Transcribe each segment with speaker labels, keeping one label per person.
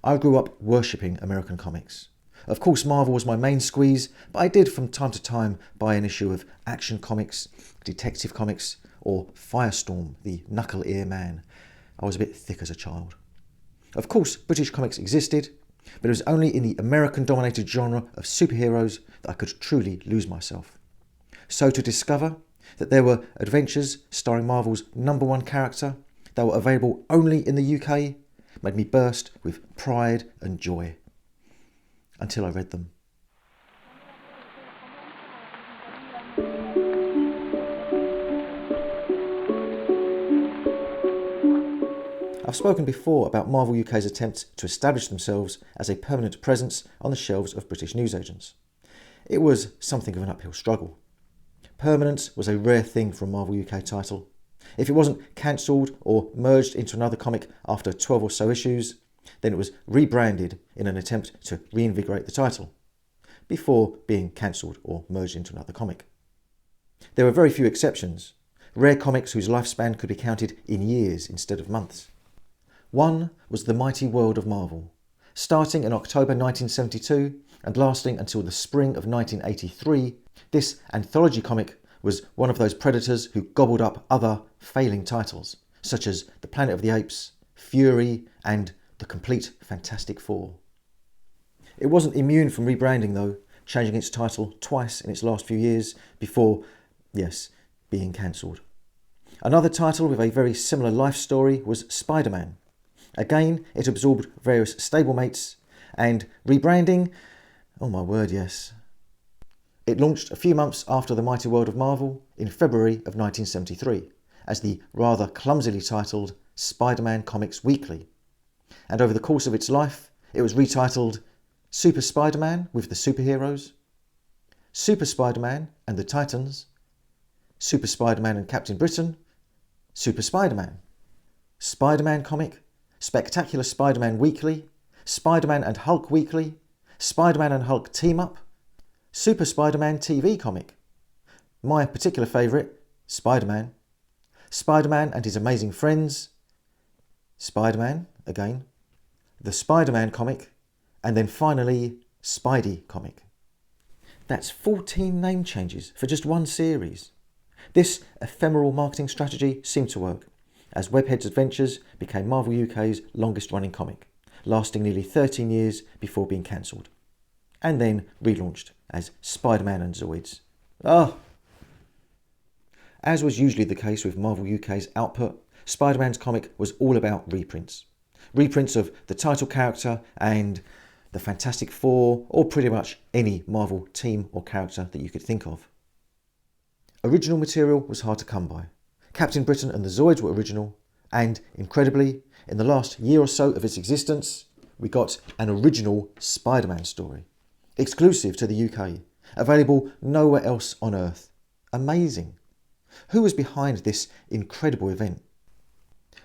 Speaker 1: I grew up worshipping American comics. Of course, Marvel was my main squeeze, but I did from time to time buy an issue of Action Comics, Detective Comics, or Firestorm, the Knuckle-Ear Man. I was a bit thick as a child. Of course, British comics existed, but it was only in the American-dominated genre of superheroes that I could truly lose myself. So to discover that there were adventures starring Marvel's #1 character that were available only in the UK made me burst with pride and joy. Until I read them. I've spoken before about Marvel UK's attempt to establish themselves as a permanent presence on the shelves of British newsagents. It was something of an uphill struggle. Permanence was a rare thing for a Marvel UK title. If it wasn't cancelled or merged into another comic after 12 or so issues, then it was rebranded in an attempt to reinvigorate the title, before being cancelled or merged into another comic. There were very few exceptions, rare comics whose lifespan could be counted in years instead of months. One was The Mighty World of Marvel, starting in October 1972 and lasting until the spring of 1983. This anthology comic was one of those predators who gobbled up other failing titles, such as The Planet of the Apes, Fury, and The Complete Fantastic Four. It wasn't immune from rebranding though, changing its title twice in its last few years before, being cancelled. Another title with a very similar life story was Spider-Man. Again, it absorbed various stablemates, and rebranding, oh my word, yes. It launched a few months after The Mighty World of Marvel in February of 1973 as the rather clumsily titled Spider-Man Comics Weekly. And over the course of its life, it was retitled Super Spider-Man with the Superheroes, Super Spider-Man and the Titans, Super Spider-Man and Captain Britain, Super Spider-Man, Spider-Man Comic, Spectacular Spider-Man Weekly, Spider-Man and Hulk Weekly, Spider-Man and Hulk Team Up, Super Spider-Man TV Comic, my particular favourite, Spider-Man, Spider-Man and His Amazing Friends, Spider-Man, again, the Spider-Man Comic, and then finally, Spidey Comic. That's 14 name changes for just one series. This ephemeral marketing strategy seemed to work, as Webhead's Adventures became Marvel UK's longest running comic, lasting nearly 13 years before being cancelled, and then relaunched as Spider-Man and Zoids. As was usually the case with Marvel UK's output, Spider-Man's comic was all about reprints. Reprints of the title character and the Fantastic Four, or pretty much any Marvel team or character that you could think of. Original material was hard to come by. Captain Britain and the Zoids were original, and, incredibly, in the last year or so of its existence, we got an original Spider-Man story, exclusive to the UK, available nowhere else on Earth. Amazing. Who was behind this incredible event?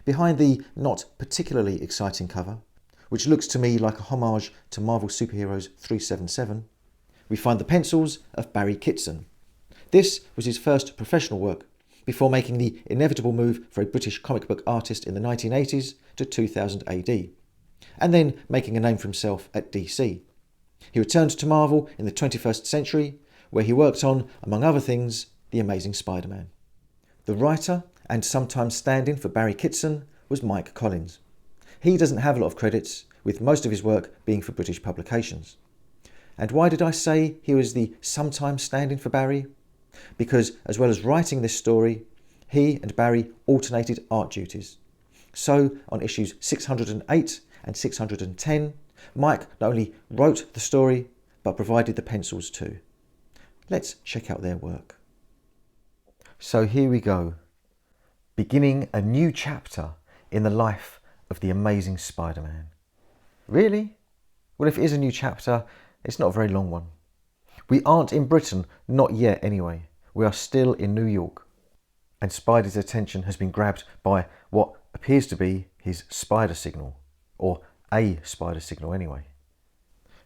Speaker 1: Behind the not particularly exciting cover, which looks to me like a homage to Marvel Superheroes 377, we find the pencils of Barry Kitson. This was his first professional work, before making the inevitable move for a British comic book artist in the 1980s to 2000 AD, and then making a name for himself at DC. He returned to Marvel in the 21st century, where he worked on, among other things, The Amazing Spider-Man. The writer, and sometimes stand-in for Barry Kitson, was Mike Collins. He doesn't have a lot of credits, with most of his work being for British publications. And why did I say he was the sometimes stand-in for Barry? Because, as well as writing this story, he and Barry alternated art duties. So, on issues 608 and 610, Mike not only wrote the story, but provided the pencils too. Let's check out their work. So here we go, beginning a new chapter in the life of the Amazing Spider-Man. Really? Well, if it is a new chapter, it's not a very long one. We aren't in Britain, not yet anyway. We are still in New York. And Spidey's attention has been grabbed by what appears to be his spider signal, or a spider signal anyway.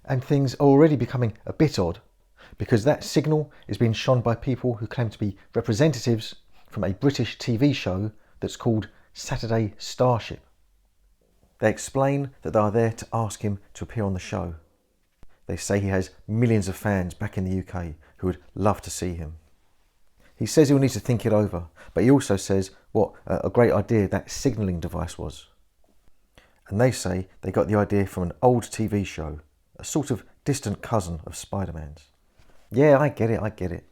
Speaker 1: And things are already becoming a bit odd, because that signal is being shone by people who claim to be representatives from a British TV show that's called Saturday Starship. They explain that they are there to ask him to appear on the show. They say he has millions of fans back in the UK who would love to see him. He says he'll need to think it over, but he also says what a great idea that signalling device was. And they say they got the idea from an old TV show, a sort of distant cousin of Spider-Man's. Yeah, I get it.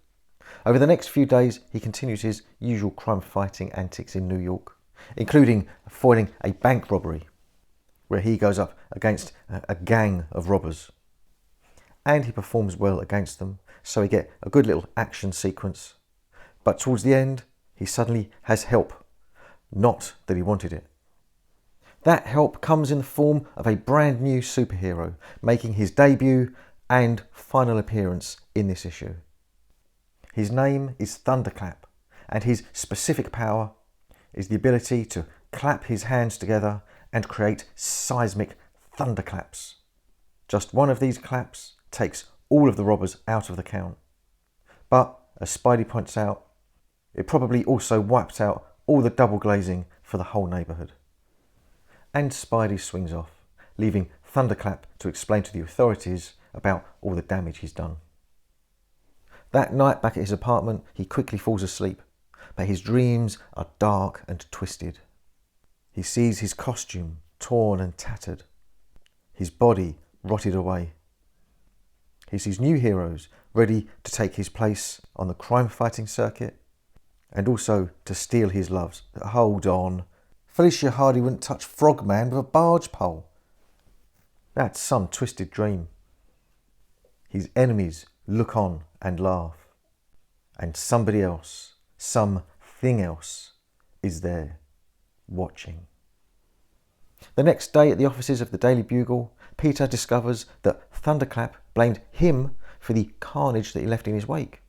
Speaker 1: Over the next few days, he continues his usual crime-fighting antics in New York, including foiling a bank robbery, where he goes up against a gang of robbers. And he performs well against them, so we get a good little action sequence. But towards the end, he suddenly has help. Not that he wanted it. That help comes in the form of a brand new superhero, making his debut and final appearance in this issue. His name is Thunderclap, and his specific power is the ability to clap his hands together and create seismic thunderclaps. Just one of these claps takes all of the robbers out of the count. But, as Spidey points out, it probably also wiped out all the double glazing for the whole neighbourhood. And Spidey swings off, leaving Thunderclap to explain to the authorities about all the damage he's done. That night back at his apartment, he quickly falls asleep, but his dreams are dark and twisted. He sees his costume torn and tattered, his body rotted away. He sees new heroes ready to take his place on the crime-fighting circuit and also to steal his loves. Hold on. Felicia Hardy wouldn't touch Frogman with a barge pole. That's some twisted dream. His enemies look on and laugh. And somebody else, something else, is there, watching. The next day at the offices of the Daily Bugle, Peter discovers that Thunderclap blamed him for the carnage that he left in his wake.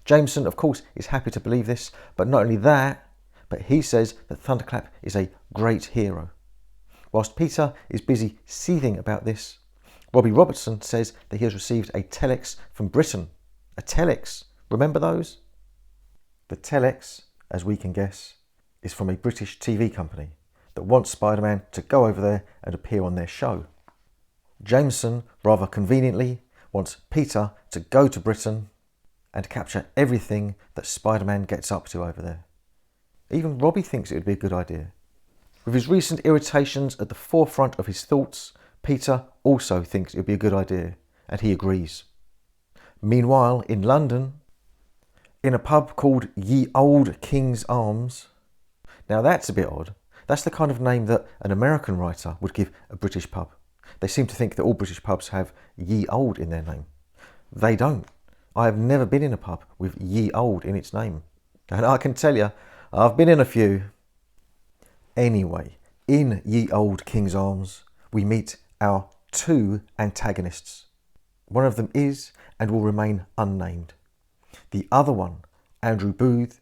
Speaker 1: Jameson, of course, is happy to believe this, but not only that, but he says that Thunderclap is a great hero. Whilst Peter is busy seething about this, Robbie Robertson says that he has received a telex from Britain. A telex, remember those? The telex, as we can guess, is from a British TV company that wants Spider-Man to go over there and appear on their show. Jameson, rather conveniently, wants Peter to go to Britain and capture everything that Spider-Man gets up to over there. Even Robbie thinks it would be a good idea. With his recent irritations at the forefront of his thoughts, Peter also thinks it would be a good idea, and he agrees. Meanwhile, in London, in a pub called Ye Old King's Arms. Now that's a bit odd. That's the kind of name that an American writer would give a British pub. They seem to think that all British pubs have Ye Old in their name. They don't. I have never been in a pub with Ye Old in its name. And I can tell you, I've been in a few. Anyway, in Ye Old King's Arms, we meet our two antagonists. One of them is and will remain unnamed. The other one, Andrew Booth,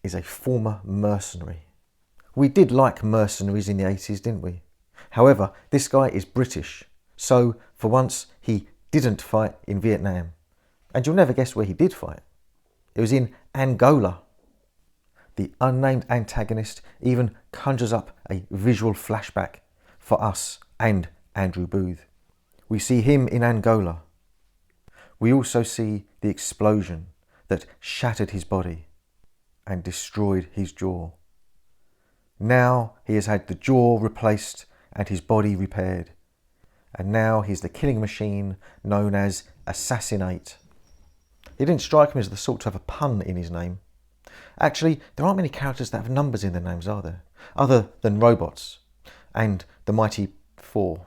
Speaker 1: is a former mercenary. We did like mercenaries in the 80s, didn't we? However, this guy is British, so for once he didn't fight in Vietnam. And you'll never guess where he did fight. It was in Angola. The unnamed antagonist even conjures up a visual flashback for us and Andrew Booth. We see him in Angola. We also see the explosion that shattered his body and destroyed his jaw. Now he has had the jaw replaced and his body repaired. And now he's the killing machine known as Assassinate. It didn't strike me as the sort to have a pun in his name. Actually, there aren't many characters that have numbers in their names, are there? Other than robots and the Mighty Four.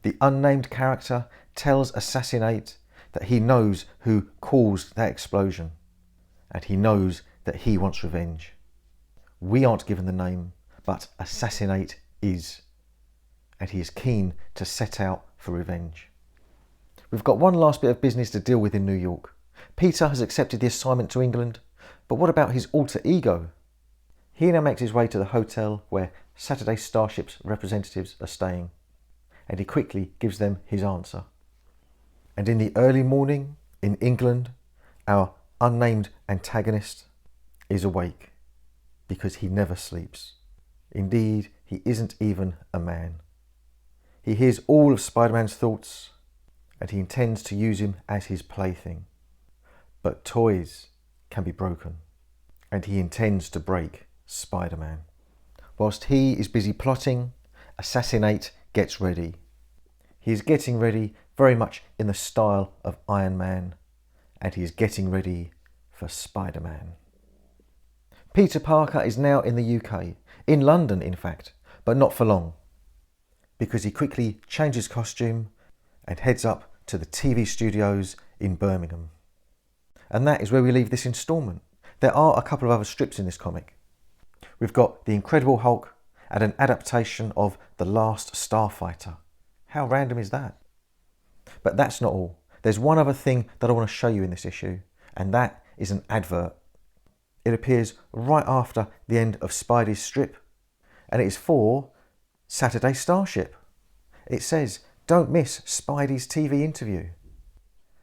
Speaker 1: The unnamed character tells Assassinate that he knows who caused that explosion, and he knows that he wants revenge. We aren't given the name, but Assassinate is, and he is keen to set out for revenge. We've got one last bit of business to deal with in New York. Peter has accepted the assignment to England, but what about his alter ego? He now makes his way to the hotel where Saturday Starship's representatives are staying, and he quickly gives them his answer. And in the early morning, in England, our unnamed antagonist is awake, because he never sleeps. Indeed, he isn't even a man. He hears all of Spider-Man's thoughts, and he intends to use him as his plaything. But toys can be broken, and he intends to break Spider-Man. Whilst he is busy plotting, Assassinate gets ready. He is getting ready very much in the style of Iron Man, and he is getting ready for Spider-Man. Peter Parker is now in the UK, in London in fact, but not for long, because he quickly changes costume and heads up to the TV studios in Birmingham. And that is where we leave this instalment. There are a couple of other strips in this comic. We've got The Incredible Hulk and an adaptation of The Last Starfighter. How random is that? But that's not all. There's one other thing that I want to show you in this issue, and that is an advert. It appears right after the end of Spidey's strip, and it is for Saturday Starship. It says, don't miss Spidey's TV interview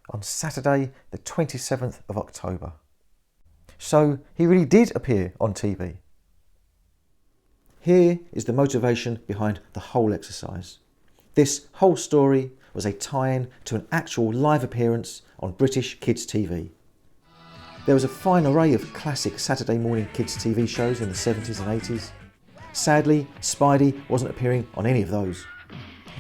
Speaker 1: on Saturday the 27th of October. So he really did appear on TV. Here is the motivation behind the whole exercise. This whole story was a tie-in to an actual live appearance on British kids' TV. There was a fine array of classic Saturday morning kids' TV shows in the 70s and 80s. Sadly, Spidey wasn't appearing on any of those.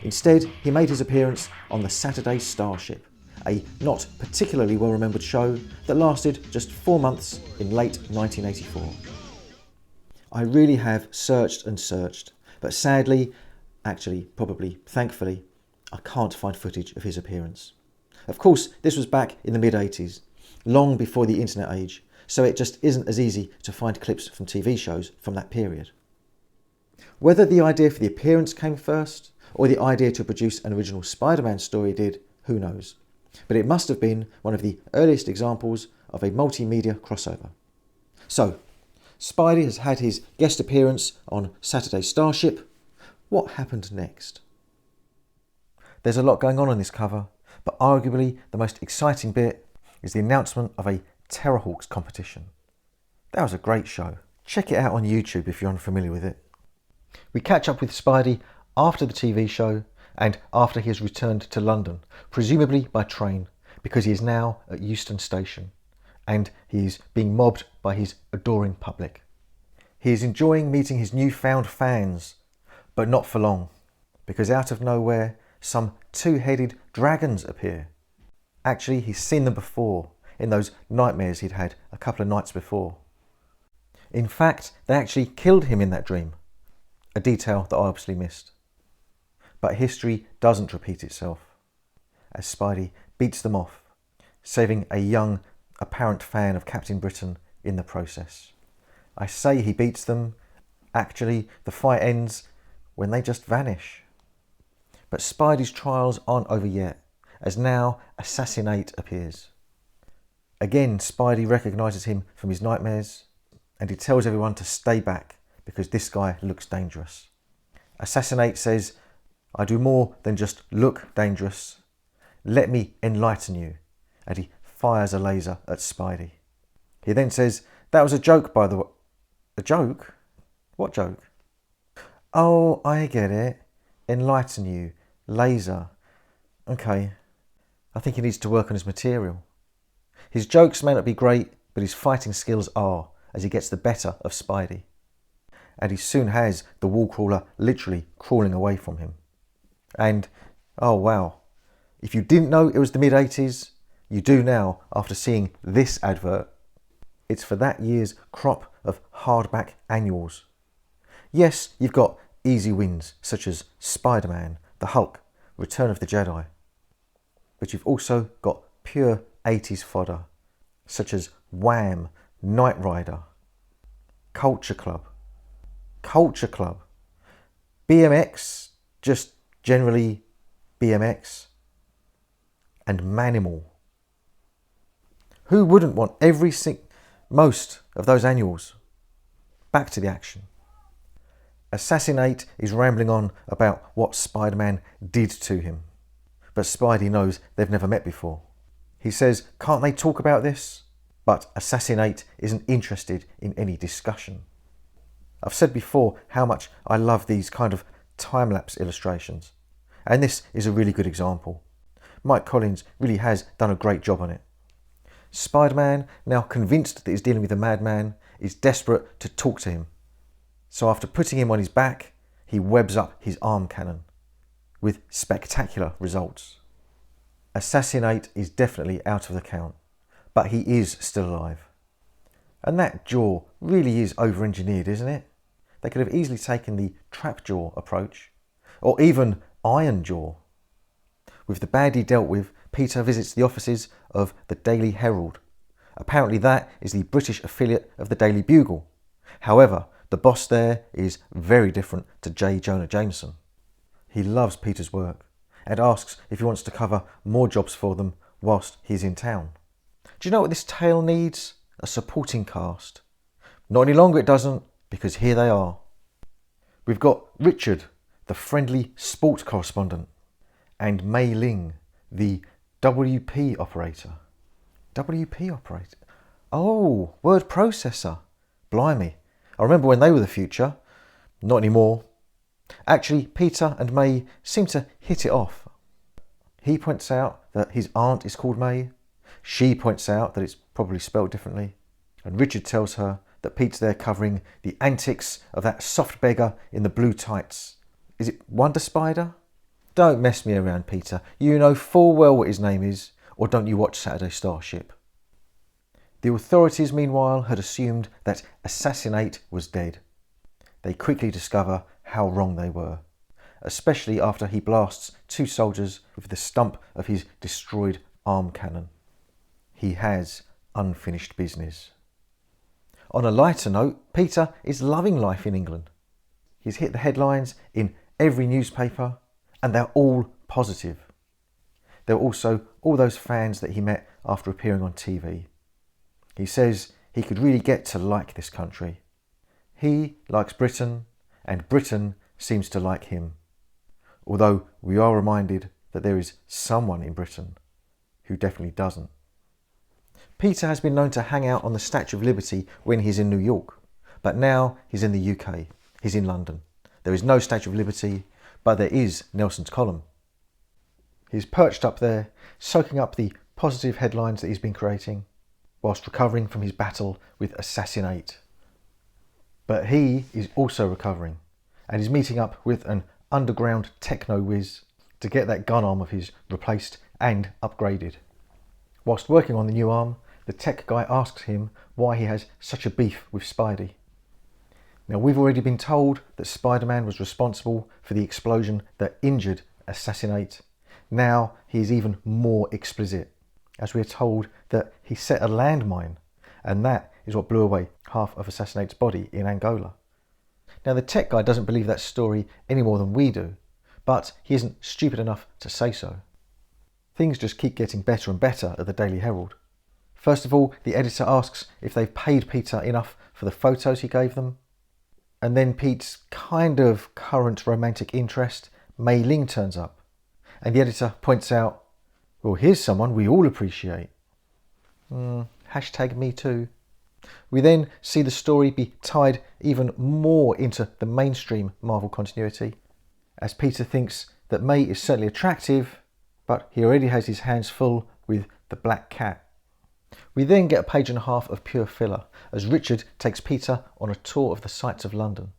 Speaker 1: Instead, he made his appearance on the Saturday Starship, a not particularly well-remembered show that lasted just 4 months in late 1984. I really have searched and searched, but sadly, actually, probably, thankfully, I can't find footage of his appearance. Of course, this was back in the mid-80s, long before the internet age, so it just isn't as easy to find clips from TV shows from that period. Whether the idea for the appearance came first, or the idea to produce an original Spider-Man story did, who knows. But it must have been one of the earliest examples of a multimedia crossover. So, Spidey has had his guest appearance on Saturday Starship. What happened next? There's a lot going on this cover, but arguably the most exciting bit is the announcement of a Terrorhawks competition. That was a great show. Check it out on YouTube if you're unfamiliar with it. We catch up with Spidey after the TV show and after he has returned to London, presumably by train, because he is now at Euston Station and he is being mobbed by his adoring public. He is enjoying meeting his newfound fans, but not for long, because out of nowhere some two-headed dragons appear. Actually, he's seen them before, in those nightmares he'd had a couple of nights before. In fact, they actually killed him in that dream, a detail that I obviously missed. But history doesn't repeat itself, as Spidey beats them off, saving a young, apparent fan of Captain Britain in the process. I say he beats them, actually the fight ends when they just vanish. But Spidey's trials aren't over yet, as now Assassinate appears. Again, Spidey recognises him from his nightmares, and he tells everyone to stay back because this guy looks dangerous. Assassinate says, I do more than just look dangerous. Let me enlighten you. And he fires a laser at Spidey. He then says, that was a joke, by the way. A joke? What joke? Oh, I get it. Enlighten you. Laser. Okay. I think he needs to work on his material. His jokes may not be great, but his fighting skills are, as he gets the better of Spidey. And he soon has the wall crawler literally crawling away from him. And, oh wow, if you didn't know it was the mid-80s, you do now after seeing this advert. It's for that year's crop of hardback annuals. Yes, you've got easy wins such as Spider-Man, the Hulk, Return of the Jedi. But you've also got pure 80s fodder, such as Wham, Knight Rider, Culture Club, BMX, just generally BMX, and Manimal. Who wouldn't want most of those annuals? Back to the action. Assassinate is rambling on about what Spider-Man did to him. But Spidey knows they've never met before. He says, can't they talk about this? But Assassinate isn't interested in any discussion. I've said before how much I love these kind of time-lapse illustrations, and this is a really good example. Mike Collins really has done a great job on it. Spider-Man, now convinced that he's dealing with a madman, is desperate to talk to him. So after putting him on his back, he webs up his arm cannon, with spectacular results. Assassinate is definitely out of the count, but he is still alive. And that jaw really is over-engineered, isn't it? They could have easily taken the trap jaw approach, or even iron jaw. With the baddie dealt with, Peter visits the offices of the Daily Herald. Apparently that is the British affiliate of the Daily Bugle. However, the boss there is very different to J. Jonah Jameson. He loves Peter's work and asks if he wants to cover more jobs for them whilst he's in town. Do you know what this tale needs? A supporting cast. Not any longer it doesn't, because here they are. We've got Richard, the friendly sport correspondent, and Mei Ling, the WP operator. WP operator? Oh, word processor. Blimey. I remember when they were the future. Not anymore. Actually, Peter and May seem to hit it off. He points out that his aunt is called May. She points out that it's probably spelled differently. And Richard tells her that Pete's there covering the antics of that soft beggar in the blue tights. Is it Wonder Spider? Don't mess me around, Peter. You know full well what his name is, or don't you watch Saturday Starship? The authorities, meanwhile, had assumed that Assassinate was dead. They quickly discover how wrong they were, especially after he blasts two soldiers with the stump of his destroyed arm cannon. He has unfinished business. On a lighter note, Peter is loving life in England. He's hit the headlines in every newspaper, and they're all positive. There are also all those fans that he met after appearing on TV. He says he could really get to like this country. He likes Britain, and Britain seems to like him. Although we are reminded that there is someone in Britain who definitely doesn't. Peter has been known to hang out on the Statue of Liberty when he's in New York, but now he's in the UK. He's in London. There is no Statue of Liberty, but there is Nelson's Column. He's perched up there, soaking up the positive headlines that he's been creating, whilst recovering from his battle with Assassinate. But he is also recovering, and is meeting up with an underground techno whiz to get that gun arm of his replaced and upgraded. Whilst working on the new arm, the tech guy asks him why he has such a beef with Spidey. Now, we've already been told that Spider-Man was responsible for the explosion that injured Assassinate. Now he is even more explicit, as we are told that he set a landmine, and that is what blew away half of Assassinate's body in Angola. Now, the tech guy doesn't believe that story any more than we do, but he isn't stupid enough to say so. Things just keep getting better and better at the Daily Herald. First of all, the editor asks if they've paid Peter enough for the photos he gave them. And then Pete's kind of current romantic interest, Mei Ling, turns up. And the editor points out, well, here's someone we all appreciate. Hashtag me too. We then see the story be tied even more into the mainstream Marvel continuity, as Peter thinks that May is certainly attractive, but he already has his hands full with the Black Cat. We then get a page and a half of pure filler, as Richard takes Peter on a tour of the sights of London,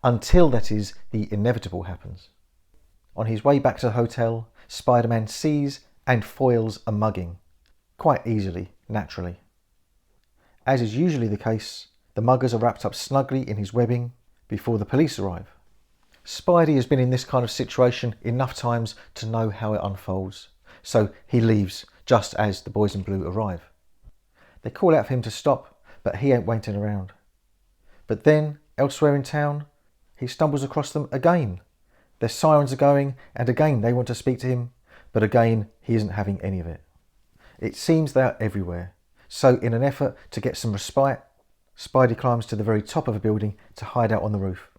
Speaker 1: until, that is, the inevitable happens. On his way back to the hotel, Spider-Man sees and foils a mugging, quite easily, naturally. As is usually the case, the muggers are wrapped up snugly in his webbing before the police arrive. Spidey has been in this kind of situation enough times to know how it unfolds, so he leaves just as the boys in blue arrive. They call out for him to stop, but he ain't waiting around. But then, elsewhere in town, he stumbles across them again. Their sirens are going, and again they want to speak to him, but again he isn't having any of it. It seems they are everywhere, so in an effort to get some respite, Spidey climbs to the very top of a building to hide out on the roof,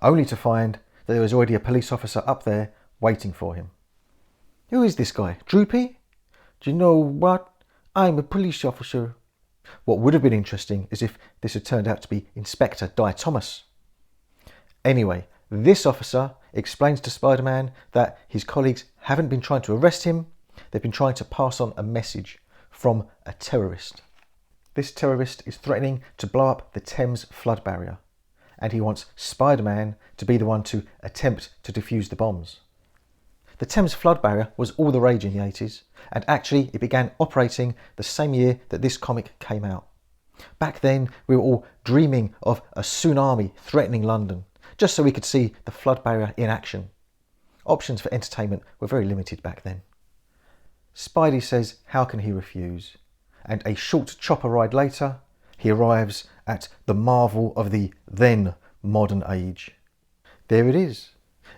Speaker 1: only to find that there is already a police officer up there waiting for him. Who is this guy? Droopy? Do you know what? I'm a police officer. What would have been interesting is if this had turned out to be Inspector Di Thomas, Anyway, this officer explains to Spider-Man that his colleagues haven't been trying to arrest him, they've been trying to pass on a message from a terrorist. This terrorist is threatening to blow up the Thames flood barrier, and he wants Spider-Man to be the one to attempt to defuse the bombs. The Thames flood barrier was all the rage in the 80s, and actually it began operating the same year that this comic came out. Back then, we were all dreaming of a tsunami threatening London, just so we could see the flood barrier in action. Options for entertainment were very limited back then. Spidey says how can he refuse, and a short chopper ride later, he arrives at the marvel of the then modern age. There it is.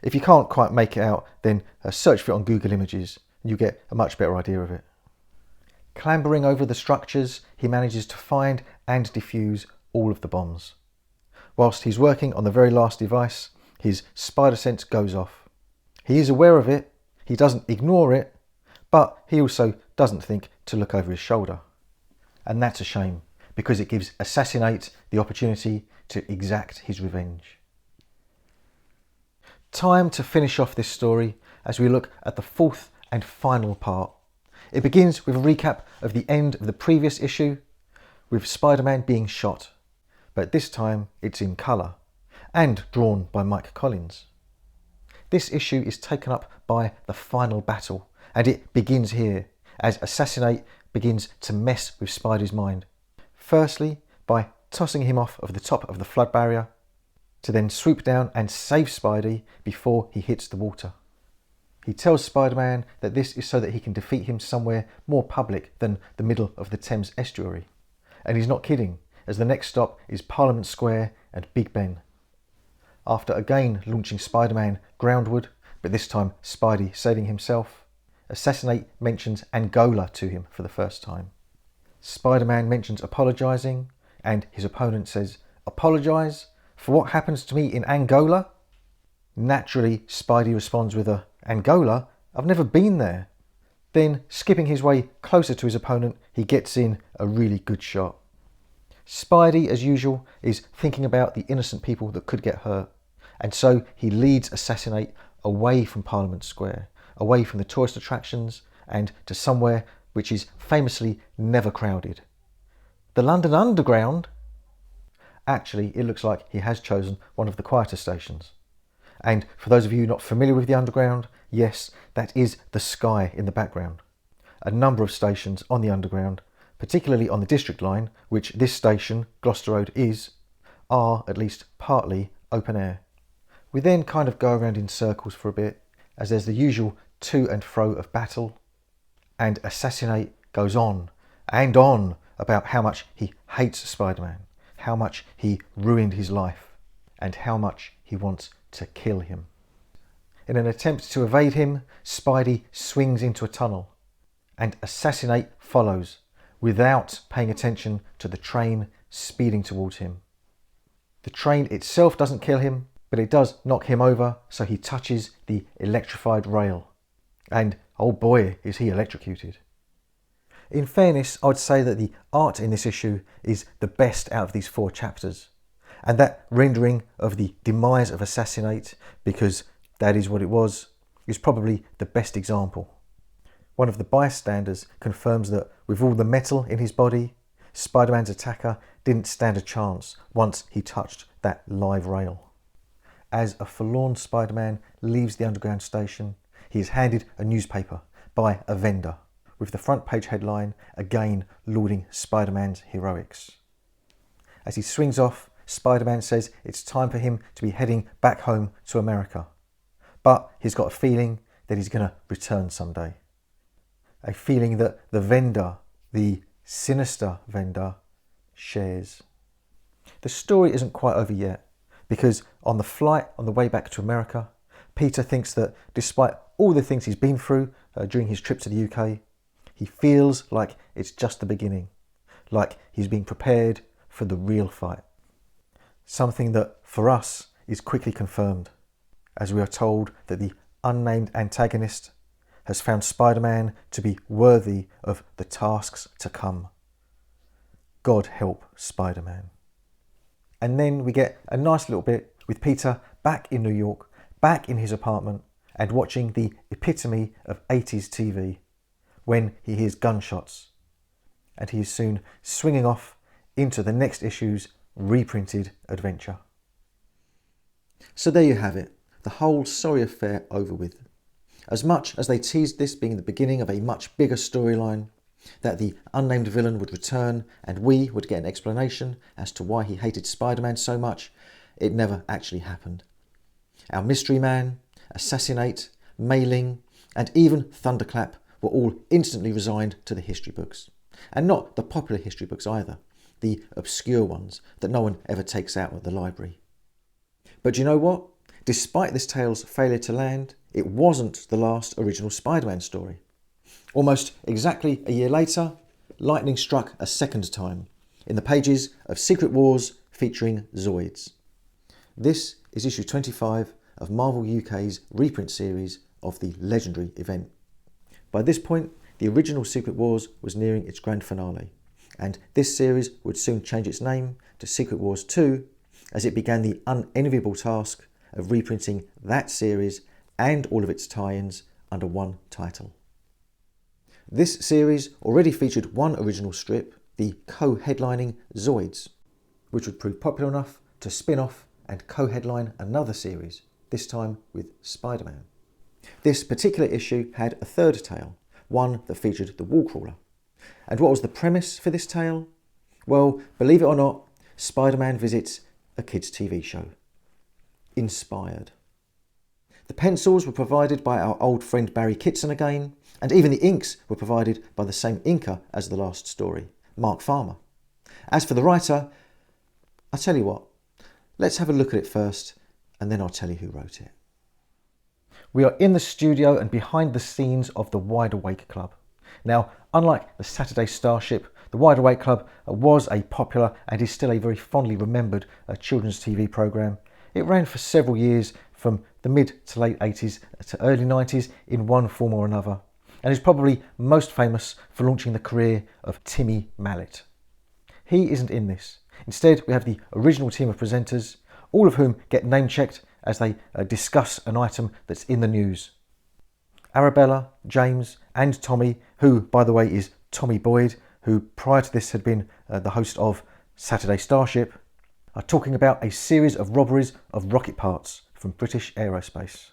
Speaker 1: If you can't quite make it out, then search for it on Google Images and you get a much better idea of it. Clambering over the structures, he manages to find and defuse all of the bombs. Whilst he's working on the very last device, his spider sense goes off. He is aware of it, he doesn't ignore it, but he also doesn't think to look over his shoulder. And that's a shame, because it gives Assassinate the opportunity to exact his revenge. Time to finish off this story as we look at the fourth and final part. It begins with a recap of the end of the previous issue, with Spider-Man being shot, but this time it's in colour, and drawn by Mike Collins. This issue is taken up by the final battle, and it begins here, as Assassinate begins to mess with Spidey's mind. Firstly, by tossing him off of the top of the flood barrier, to then swoop down and save Spidey before he hits the water. He tells Spider-Man that this is so that he can defeat him somewhere more public than the middle of the Thames estuary. And he's not kidding, as the next stop is Parliament Square and Big Ben. After again launching Spider-Man groundward, but this time Spidey saving himself, Assassinate mentions Angola to him for the first time. Spider-Man mentions apologising, and his opponent says, "Apologise? For what happens to me in Angola?" Naturally, Spidey responds with a, "Angola? I've never been there." Then, skipping his way closer to his opponent, he gets in a really good shot. Spidey, as usual, is thinking about the innocent people that could get hurt, and so he leads Assassinate away from Parliament Square, away from the tourist attractions, and to somewhere which is famously never crowded. The London Underground? Actually, it looks like he has chosen one of the quieter stations. And for those of you not familiar with the Underground, yes, that is the sky in the background. A number of stations on the Underground, particularly on the District Line, which this station, Gloucester Road, is, are at least partly open air. We then kind of go around in circles for a bit, as there's the usual to and fro of battle, and Assassinate goes on and on about how much he hates Spider-Man, how much he ruined his life, and how much he wants to kill him. In an attempt to evade him, Spidey swings into a tunnel, and Assassinate follows, without paying attention to the train speeding towards him. The train itself doesn't kill him, but it does knock him over, so he touches the electrified rail. And oh boy, is he electrocuted. In fairness, I would say that the art in this issue is the best out of these 4 chapters. And that rendering of the demise of Assassinate, because that is what it was, is probably the best example. One of the bystanders confirms that with all the metal in his body, Spider-Man's attacker didn't stand a chance once he touched that live rail. As a forlorn Spider-Man leaves the Underground station, he is handed a newspaper by a vendor, with the front page headline again lauding Spider-Man's heroics. As he swings off, Spider-Man says it's time for him to be heading back home to America. But he's got a feeling that he's going to return someday. A feeling that the vendor, the sinister vendor, shares. The story isn't quite over yet, because on the flight on the way back to America, Peter thinks that despite all the things he's been through during his trip to the UK, he feels like it's just the beginning, like he's being prepared for the real fight. Something that, for us, is quickly confirmed, as we are told that the unnamed antagonist has found Spider-Man to be worthy of the tasks to come. God help Spider-Man. And then we get a nice little bit with Peter back in New York, back in his apartment, and watching the epitome of 80s TV, when he hears gunshots, and he is soon swinging off into the next issue's reprinted adventure. So there you have it, the whole sorry affair over with. As much as they teased this being the beginning of a much bigger storyline, that the unnamed villain would return and we would get an explanation as to why he hated Spider-Man so much, it never actually happened. Our Mystery Man, Assassinate, Mailing, and even Thunderclap were all instantly resigned to the history books. And not the popular history books either, the obscure ones that no one ever takes out at the library. But you know what? Despite this tale's failure to land, it wasn't the last original Spider-Man story. Almost exactly a year later, lightning struck a second time in the pages of Secret Wars featuring Zoids. This is issue 25 of Marvel UK's reprint series of the legendary event. By this point, the original Secret Wars was nearing its grand finale, and this series would soon change its name to Secret Wars 2 as it began the unenviable task of reprinting that series and all of its tie-ins under one title. This series already featured one original strip, the co-headlining Zoids, which would prove popular enough to spin off and co-headline another series, this time with Spider-Man. This particular issue had a third tale, one that featured the Wallcrawler. And what was the premise for this tale? Well, believe it or not, Spider-Man visits a kids' TV show. Inspired. The pencils were provided by our old friend Barry Kitson again, and even the inks were provided by the same inker as the last story, Mark Farmer. As for the writer, I'll tell you what, let's have a look at it first, and then I'll tell you who wrote it. We are in the studio and behind the scenes of the Wide Awake Club. Now, unlike the Saturday Starship, the Wide Awake Club was a popular and is still a very fondly remembered children's TV programme. It ran for several years from the mid to late 80s to early 90s in one form or another, and is probably most famous for launching the career of Timmy Mallet. He isn't in this. Instead, we have the original team of presenters, all of whom get name-checked as they discuss an item that's in the news. Arabella, James and Tommy, who, by the way, is Tommy Boyd, who prior to this had been the host of Saturday Starship, are talking about a series of robberies of rocket parts from British Aerospace.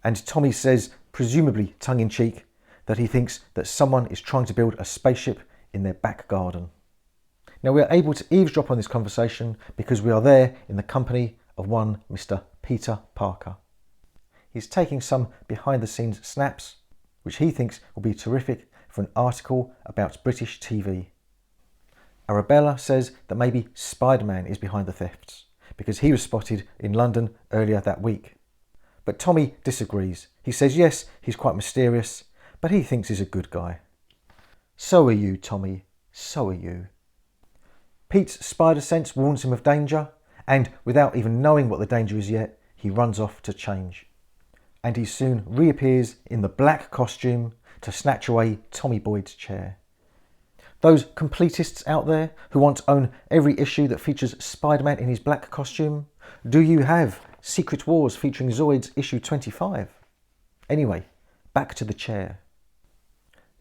Speaker 1: And Tommy says, presumably tongue-in-cheek, that he thinks that someone is trying to build a spaceship in their back garden. Now, we are able to eavesdrop on this conversation because we are there in the company of one Mr. Peter Parker. He's taking some behind-the-scenes snaps, which he thinks will be terrific for an article about British TV. Arabella says that maybe Spider-Man is behind the thefts, because he was spotted in London earlier that week. But Tommy disagrees. He says yes, he's quite mysterious, but he thinks he's a good guy. So are you, Tommy. So are you. Pete's spider sense warns him of danger, and without even knowing what the danger is yet, he runs off to change. And he soon reappears in the black costume to snatch away Tommy Boyd's chair. Those completists out there who want to own every issue that features Spider-Man in his black costume, do you have Secret Wars featuring Zoids issue 25? Anyway, back to the chair.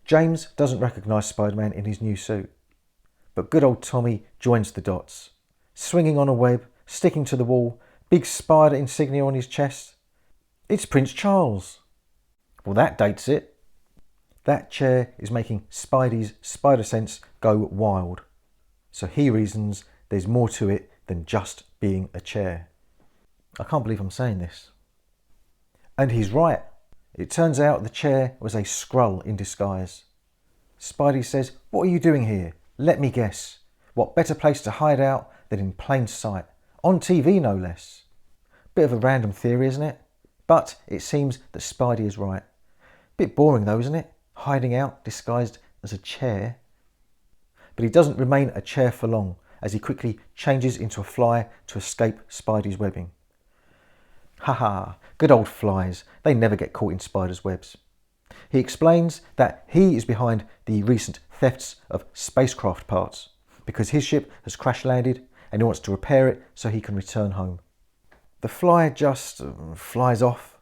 Speaker 1: James doesn't recognise Spider-Man in his new suit, but good old Tommy joins the dots. Swinging on a web, sticking to the wall, big spider insignia on his chest. It's Prince Charles. Well, that dates it. That chair is making Spidey's spider sense go wild. So he reasons there's more to it than just being a chair. I can't believe I'm saying this. And he's right. It turns out the chair was a Skrull in disguise. Spidey says, "What are you doing here? Let me guess. What better place to hide out than in plain sight? On TV, no less." Bit of a random theory, isn't it? But it seems that Spidey is right. Bit boring though, isn't it? Hiding out, disguised as a chair. But he doesn't remain a chair for long, as he quickly changes into a fly to escape Spidey's webbing. Haha, good old flies. They never get caught in Spider's webs. He explains that he is behind the recent thefts of spacecraft parts, because his ship has crash landed and he wants to repair it so he can return home. The fly just flies off,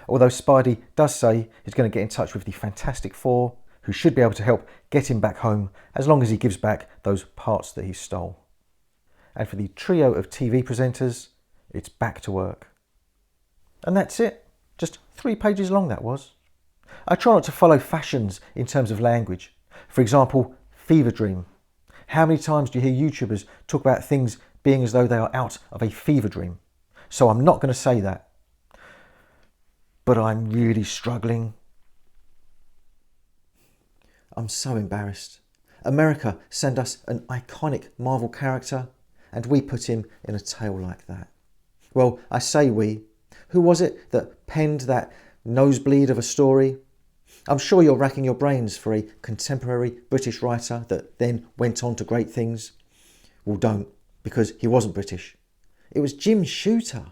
Speaker 1: although Spidey does say he's going to get in touch with the Fantastic Four, who should be able to help get him back home as long as he gives back those parts that he stole. And for the trio of TV presenters, it's back to work. And that's it. Just 3 pages long that was. I try not to follow fashions in terms of language. For example, fever dream. How many times do you hear YouTubers talk about things being as though they are out of a fever dream? So I'm not going to say that. But I'm really struggling. I'm so embarrassed. America sent us an iconic Marvel character and we put him in a tale like that. Well, I say we. Who was it that penned that nosebleed of a story? I'm sure you're racking your brains for a contemporary British writer that then went on to great things. Well, don't, because he wasn't British. It was Jim Shooter.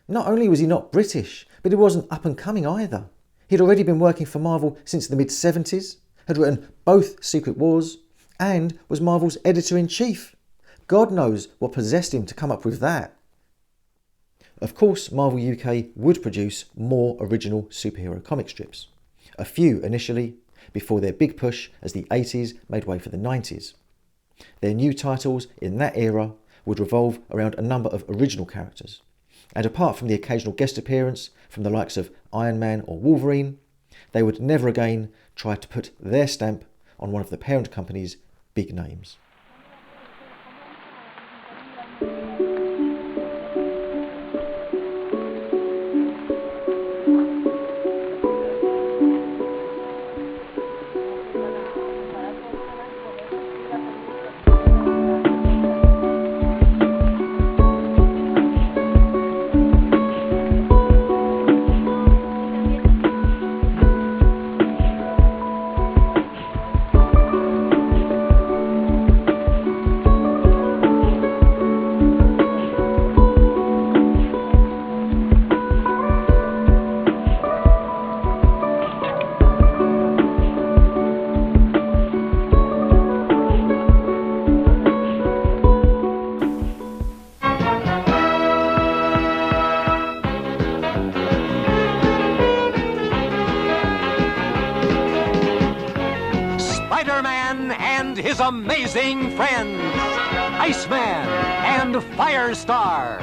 Speaker 1: Not only was he not British, but he wasn't up and coming either. He'd already been working for Marvel since the mid-70s, had written both Secret Wars, and was Marvel's editor-in-chief. God knows what possessed him to come up with that. Of course, Marvel UK would produce more original superhero comic strips. A few initially, before their big push as the 80s made way for the 90s. Their new titles in that era would revolve around a number of original characters. And apart from the occasional guest appearance from the likes of Iron Man or Wolverine, they would never again try to put their stamp on one of the parent company's big names.
Speaker 2: Spider-Man and his amazing friends, Iceman and Firestar.